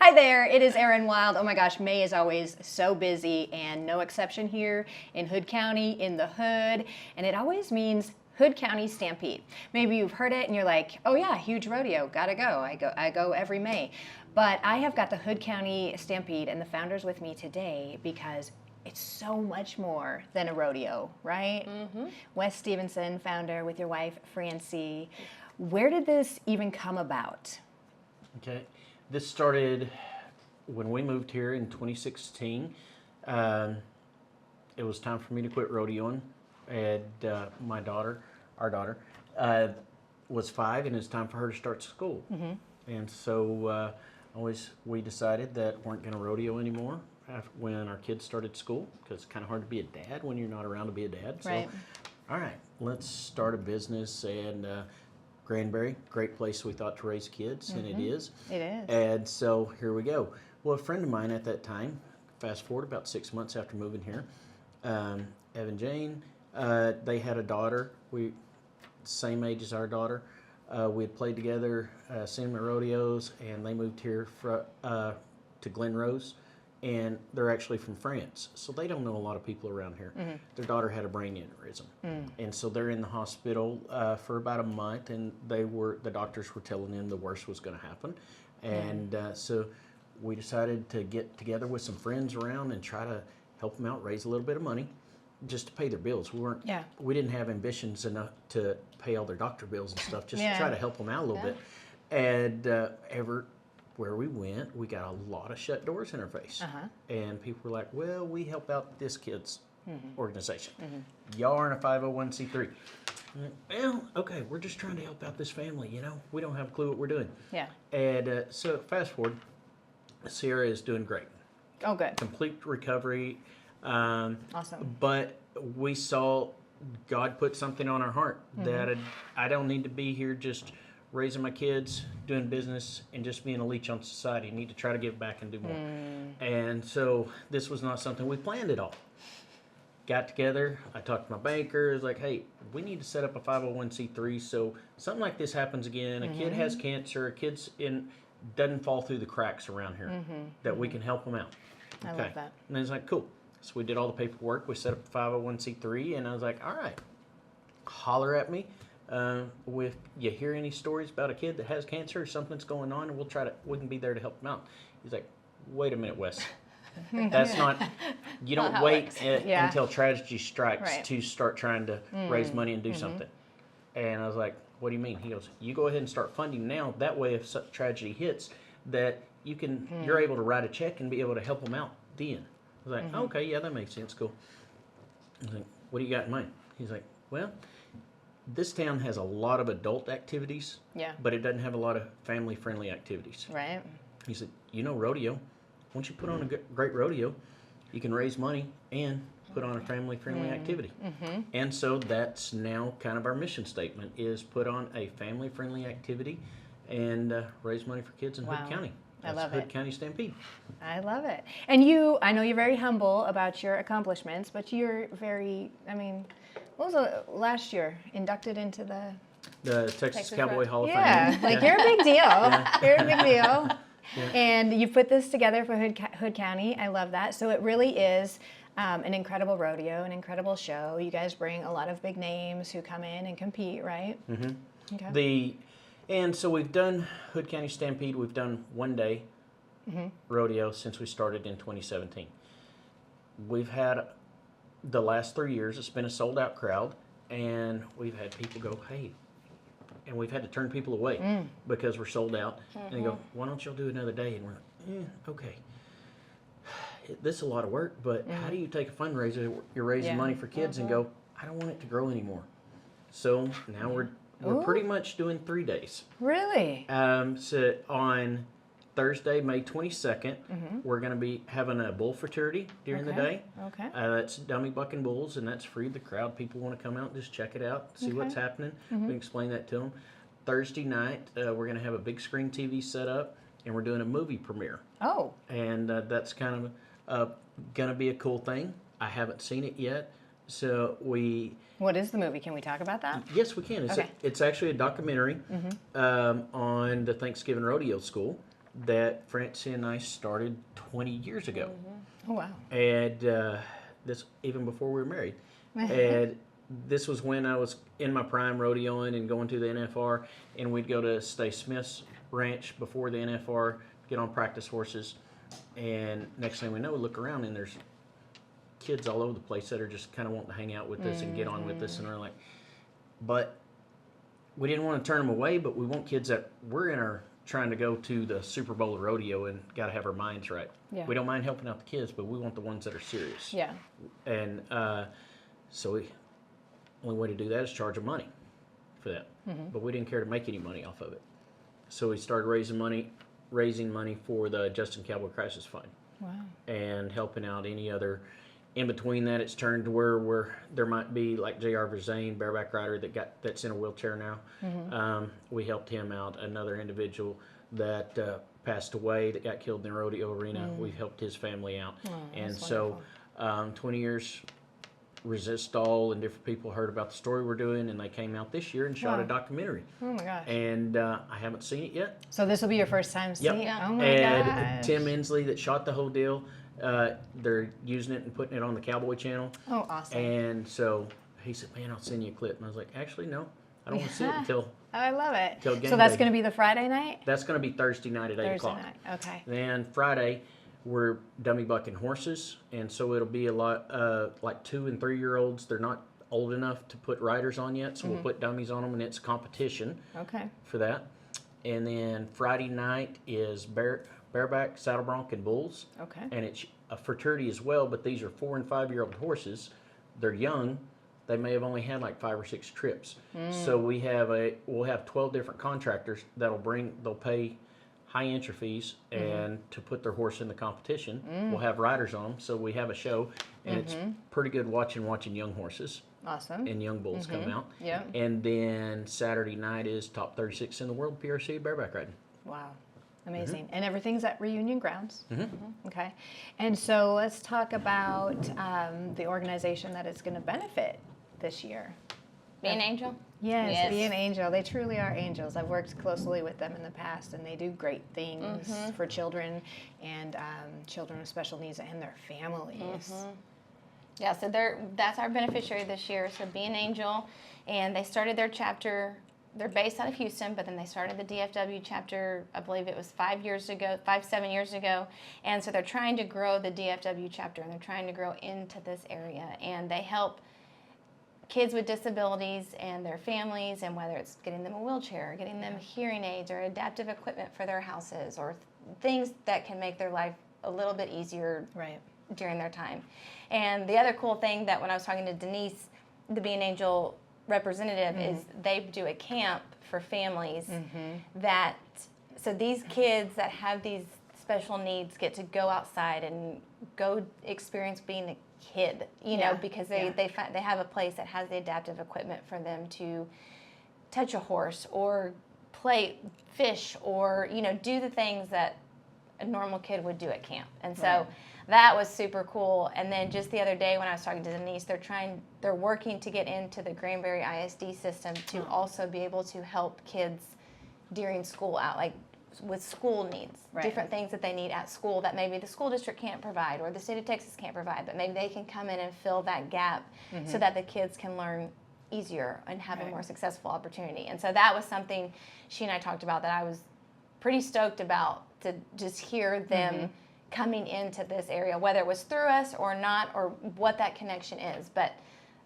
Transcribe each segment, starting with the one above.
Hi there, it is Erin Wild. Oh my gosh, May is always so busy, and no exception here in Hood County, in the Hood, and it always means Hood County Stampede. Maybe you've heard it and you're like, oh yeah, huge rodeo, gotta go. I go every May. But I have got the Hood County Stampede and the founders with me today because it's so much more than a rodeo, right? Mm-hmm. Wes Stevenson, founder, with your wife, Francie. Where did this even come about? Okay, this started when we moved here in 2016. It was time for me to quit rodeoing. And my daughter, our daughter, was 5, and it's time for her to start school. Mm-hmm. And so we decided that weren't going to rodeo anymore when our kids started school, because it's kind of hard to be a dad when you're not around to be a dad. Right. So, all right, let's start a business. And Granbury, great place we thought to raise kids, and it is. It is. And so here we go. Well, a friend of mine at that time, fast forward about 6 months after moving here, Evan Jane, they had a daughter, same age as our daughter. We had played together, seen them at rodeos, and they moved here to Glen Rose, and they're actually from France, so they don't know a lot of people around here. Mm-hmm. Their daughter had a brain aneurysm, and so they're in the hospital for about a month, and the doctors were telling them the worst was going to happen, and so we decided to get together with some friends around and try to help them out, raise a little bit of money, just to pay their bills. We didn't have ambitions enough to pay all their doctor bills and stuff, just to try to help them out a little bit. And where we went, we got a lot of shut doors in our face. And people were like, well, we help out this kid's organization. Y'all aren't a 501c3. Well, okay, we're just trying to help out this family, we don't have a clue what we're doing. Yeah. And so fast forward, Sierra is doing great. Oh, good. Complete recovery. Awesome. But we saw God put something on our heart that I don't need to be here just raising my kids, doing business, and just being a leech on society. I need to try to give back and do more. And so this was not something we planned at all. Got together, I talked to my banker, it was like, hey, we need to set up a 501c3 so something like this happens again, a kid has cancer, doesn't fall through the cracks around here, that we can help them out. I love that. And it's like, cool. So we did all the paperwork. We set up a 501c3, and I was like, all right, holler at me. If you hear any stories about a kid that has cancer or something's going on, and we can be there to help them out. He's like, wait a minute, Wes. That's not, you don't wait until tragedy strikes to start trying to raise money and do something. And I was like, what do you mean? He goes, you go ahead and start funding now. That way, if such tragedy hits, that you're able to write a check and be able to help them out then. I was like, okay, yeah, that makes sense, cool. I was like, what do you got in mind? He's like, well, this town has a lot of adult activities, but it doesn't have a lot of family-friendly activities. Right. He said, rodeo. Once you put on a great rodeo, you can raise money and put on a family-friendly activity. And so that's now kind of our mission statement, is put on a family-friendly activity and raise money for kids in Hood County. That's I love Hood County Stampede. I love it. And I know you're very humble about your accomplishments, but you're very, what was it last year? Inducted into the Texas Cowboy Hall of Fame. You're a big deal. You're a big deal. And you put this together for Hood County. I love that. So it really is an incredible rodeo, an incredible show. You guys bring a lot of big names who come in and compete, right? Okay. And so we've done Hood County Stampede. We've done one day rodeo since we started in 2017. We've had the last 3 years, it's been a sold out crowd, and we've had people go, hey, and we've had to turn people away because we're sold out. And they go, why don't y'all do another day? And we're like, okay. This is a lot of work, but how do you take a fundraiser, you're raising money for kids, and go, I don't want it to grow anymore. So now we're pretty much doing 3 days. Really? So on Thursday, May 22nd, we're going to be having a bull fraternity during the day. Okay. That's dummy bucking bulls, and that's free to the crowd. People want to come out and just check it out, see what's happening. We can explain that to them. Thursday night, we're going to have a big screen TV set up, and we're doing a movie premiere. Oh. And that's kind of going to be a cool thing. I haven't seen it yet. So What is the movie? Can we talk about that? Yes, we can. It's actually a documentary on the Thanksgiving Rodeo School that Francie and I started 20 years ago. Oh, wow. And this even before we were married. And this was when I was in my prime rodeoing and going to the NFR, and we'd go to Stay Smith's ranch before the NFR, get on practice horses, and next thing we know, we look around and there's kids all over the place that are just kind of wanting to hang out with us and get on with us, and we're like, but we didn't want to turn them away, but we want kids that we're in our trying to go to the Super Bowl of rodeo and got to have our minds right. Yeah. We don't mind helping out the kids, but we want the ones that are serious. Yeah. And so we only way to do that is charge them money for that. But we didn't care to make any money off of it. So we started raising money for the Justin Cowboy Crisis Fund. Wow. And helping out any other. In between that, it's turned to where there might be like J.R. Verzane, bareback rider that's in a wheelchair now. We helped him out. Another individual that passed away that got killed in the rodeo arena. We've helped his family out. And so 20 years, Resist All and different people heard about the story we're doing, and they came out this year and shot a documentary. Oh my gosh. And I haven't seen it yet. So this will be your first time seeing it? Oh my And gosh. Tim Inslee that shot the whole deal, they're using it and putting it on the Cowboy Channel. Oh, awesome. And so he said, man, I'll send you a clip. And I was like, actually, no. I don't want to see it until Oh, I love it. Till game So that's day. going to be the Friday night? That's going to be Thursday night at 8 Thursday o'clock. night. Okay. Then Friday, we're dummy bucking horses. And so it'll be a lot like 2 and 3 year olds. They're not old enough to put riders on yet. So we'll put dummies on them, and it's a competition Okay. for that. And then Friday night is bareback, saddle bronc, and bulls. Okay. And it's a fraternity as well, but these are 4 and 5 year old horses. They're young. They may have only had like 5 or 6 trips. So we'll have 12 different contractors they'll pay high entry fees and to put their horse in the competition. We'll have riders on them, so we have a show, and it's pretty good watching young horses Awesome. and young bulls come out. Yeah. And then Saturday night is top 36 in the world PRC bareback riding. Wow. Amazing. And everything's at Reunion Grounds. Okay. And so let's talk about the organization that is going to benefit this year. Be an Angel? Yes, Be an Angel. They truly are angels. I've worked closely with them in the past, and they do great things for children and children with special needs and their families. Yeah, so that's our beneficiary this year. So Be an Angel, and they started their chapter. They're based out of Houston, but then they started the DFW chapter, I believe it was 7 years ago. And so they're trying to grow the DFW chapter, and they're trying to grow into this area. And they help kids with disabilities and their families, and whether it's getting them a wheelchair, getting them hearing aids or adaptive equipment for their houses, or things that can make their life a little bit easier Right. during their time. And the other cool thing that when I was talking to Denise, the Be an Angel representative, is they do a camp for families so these kids that have these special needs get to go outside and go experience being a kid, you know, because they have a place that has the adaptive equipment for them to touch a horse or play fish or, you know, do the things that a normal kid would do at camp. And so that was super cool. And then just the other day when I was talking to Denise, they're working to get into the Granbury ISD system to also be able to help kids during school out, like with school needs, different things that they need at school that maybe the school district can't provide or the state of Texas can't provide, but maybe they can come in and fill that gap so that the kids can learn easier and have a more successful opportunity. And so that was something she and I talked about that I was pretty stoked about, to just hear them coming into this area, whether it was through us or not, or what that connection is. But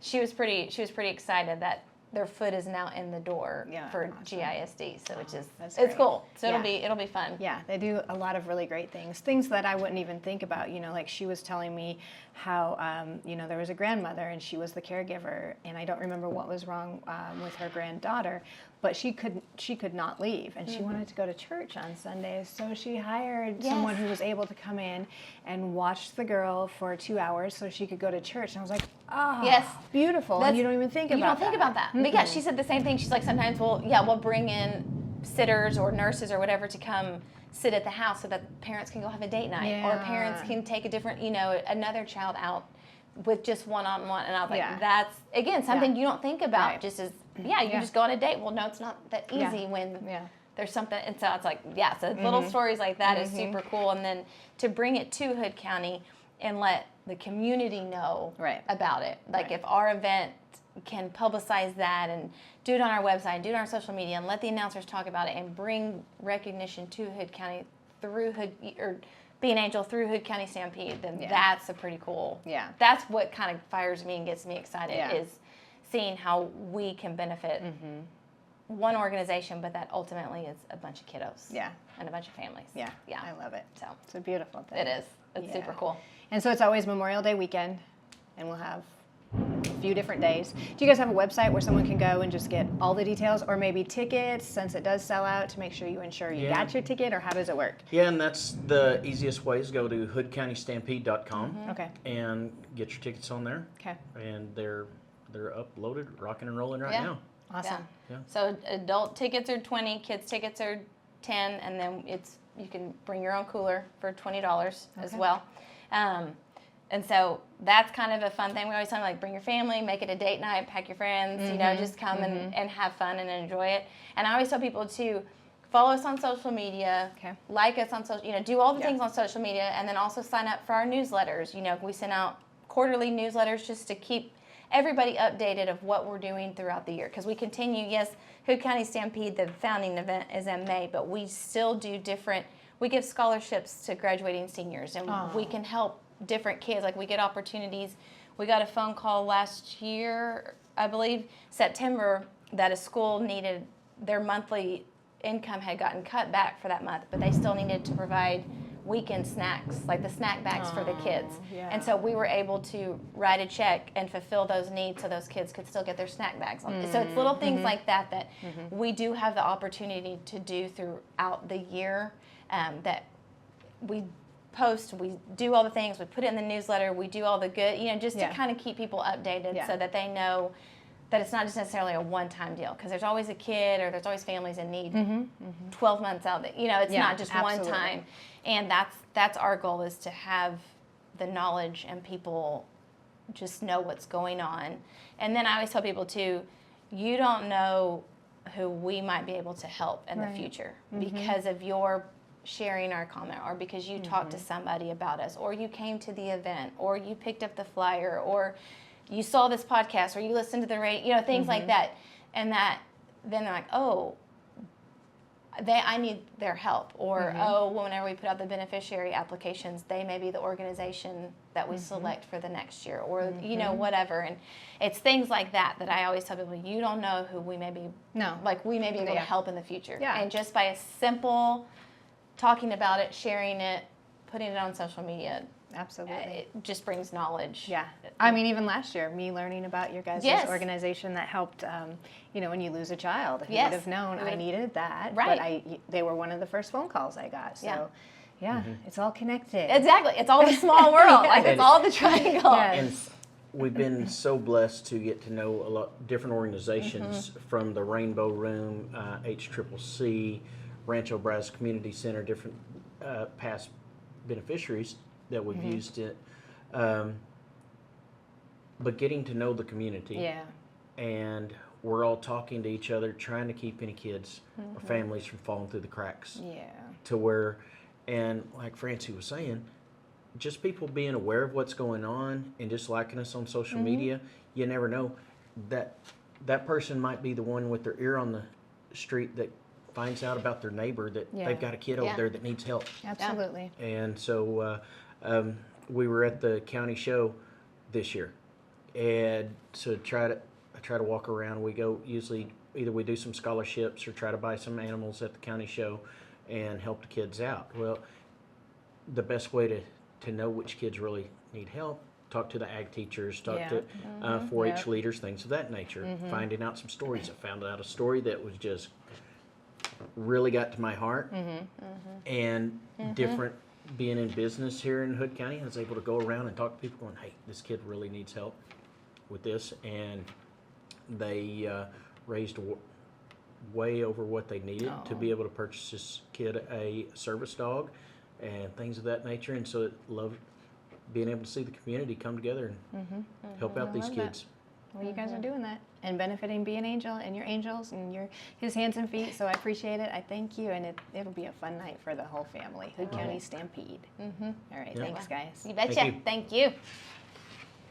she was pretty excited that their foot is now in the door for GISD, so which is it's cool. So it'll be fun. Yeah, they do a lot of really great things that I wouldn't even think about. You know, like she was telling me how you know, there was a grandmother and she was the caregiver, and I don't remember what was wrong with her granddaughter, but she could not leave, and she wanted to go to church on Sundays, so she hired someone who was able to come in and watch the girl for 2 hours so she could go to church. And I was like, oh, beautiful. And you don't even think about that. But yeah, she said the same thing. She's like, sometimes we'll bring in sitters or nurses or whatever to come sit at the house so that parents can go have a date night, or parents can take a different, you know, another child out with just one-on-one. And I was like, that's, again, something you don't think about just as, you just go on a date. Well, no, it's not that easy when there's something, and so it's like, yeah, so little stories like that is super cool. And then to bring it to Hood County and let the community know about it. Like if our event can publicize that and do it on our website, do it on our social media, and let the announcers talk about it and bring recognition to Hood County through Be an Angel through Hood County Stampede, then that's a pretty cool. Yeah. That's what kind of fires me and gets me excited is seeing how we can benefit one organization, but that ultimately is a bunch of kiddos. Yeah. And a bunch of families. Yeah. Yeah. I love it. So It's a beautiful thing. it is. It's super cool. And so it's always Memorial Day weekend, and we'll have a few different days. Do you guys have a website where someone can go and just get all the details, or maybe tickets, since it does sell out, to make sure you ensure you got your ticket, or how does it work? Yeah, and that's the easiest way is go to hoodcountystampede.com Okay. and get your tickets on there. Okay. And they're uploaded, rocking and rolling right Yeah. now. Awesome. Yeah. So adult tickets are $20, kids tickets are $10, and then you can bring your own cooler for $20 as well. And so that's kind of a fun thing. We always tell them, like, bring your family, make it a date night, pack your friends, you know, just come and have fun and enjoy it. And I always tell people to follow us on social media, like us on social, you know, do all the things on social media, and then also sign up for our newsletters. You know, we send out quarterly newsletters just to keep everybody updated of what we're doing throughout the year. Because we continue, yes, Hood County Stampede, the founding event is in May, but we still do we give scholarships to graduating seniors, and we can help different kids. Like, we get opportunities. We got a phone call last year, I believe, September, that a school needed, their monthly income had gotten cut back for that month, but they still needed to provide weekend snacks, like the snack bags for the kids. And so we were able to write a check and fulfill those needs so those kids could still get their snack bags. So it's little things like that we do have the opportunity to do throughout the year, that we post, we do all the things, we put it in the newsletter, we do all the good, you know, just to kind of keep people updated so that they know that it's not just necessarily a one-time deal, because there's always a kid or there's always families in need 12 months out. You know, it's not just one time. And that's our goal, is to have the knowledge and people just know what's going on. And then I always tell people too, you don't know who we might be able to help in the future because of your sharing our comment, or because you talked to somebody about us, or you came to the event, or you picked up the flyer, or you saw this podcast, or you listened to the radio, you know, things like that. And that then they're like, oh, I need their help, or whenever we put out the beneficiary applications, they may be the organization that we select for the next year, or you know, whatever. And it's things like that I always tell people, you don't know who we may be, like we may be able to help in the future. And just by a simple talking about it, sharing it, putting it on social media, Absolutely. it just brings knowledge. Yeah. I mean, even last year, me learning about your guys' organization that helped, you know, when you lose a child. If you would have known I needed that. But they were one of the first phone calls I got. So, it's all connected. Exactly. It's all the small world. Like, it's all the triangle. And we've been so blessed to get to know a lot different organizations from the Rainbow Room, HCCC, Rancho Brazos Community Center, different past beneficiaries that we've used it, but getting to know the community, and we're all talking to each other, trying to keep any kids or families from falling through the cracks. To where, and like Francie was saying, just people being aware of what's going on and just liking us on social media. You never know that person might be the one with their ear on the street that finds out about their neighbor that they've got a kid over there that needs help. Absolutely. And so we were at the county show this year, and so I try to walk around. We go, usually either we do some scholarships or try to buy some animals at the county show and help the kids out. Well, the best way to know which kids really need help, talk to the ag teachers, talk to 4-H leaders, things of that nature, finding out some stories. I found out a story that was just really got to my heart, and different. Being in business here in Hood County, I was able to go around and talk to people going, hey, this kid really needs help with this, and they raised way over what they needed to be able to purchase this kid a service dog and things of that nature. And so it loved being able to see the community come together and help out these kids. Well, you guys are doing that and benefiting Be an Angel and your angels and his hands and feet. So I appreciate it. I thank you, and it'll be a fun night for the whole family. Hood County Stampede. All right, Yeah. thanks, guys. You betcha. Thank you. Thank you.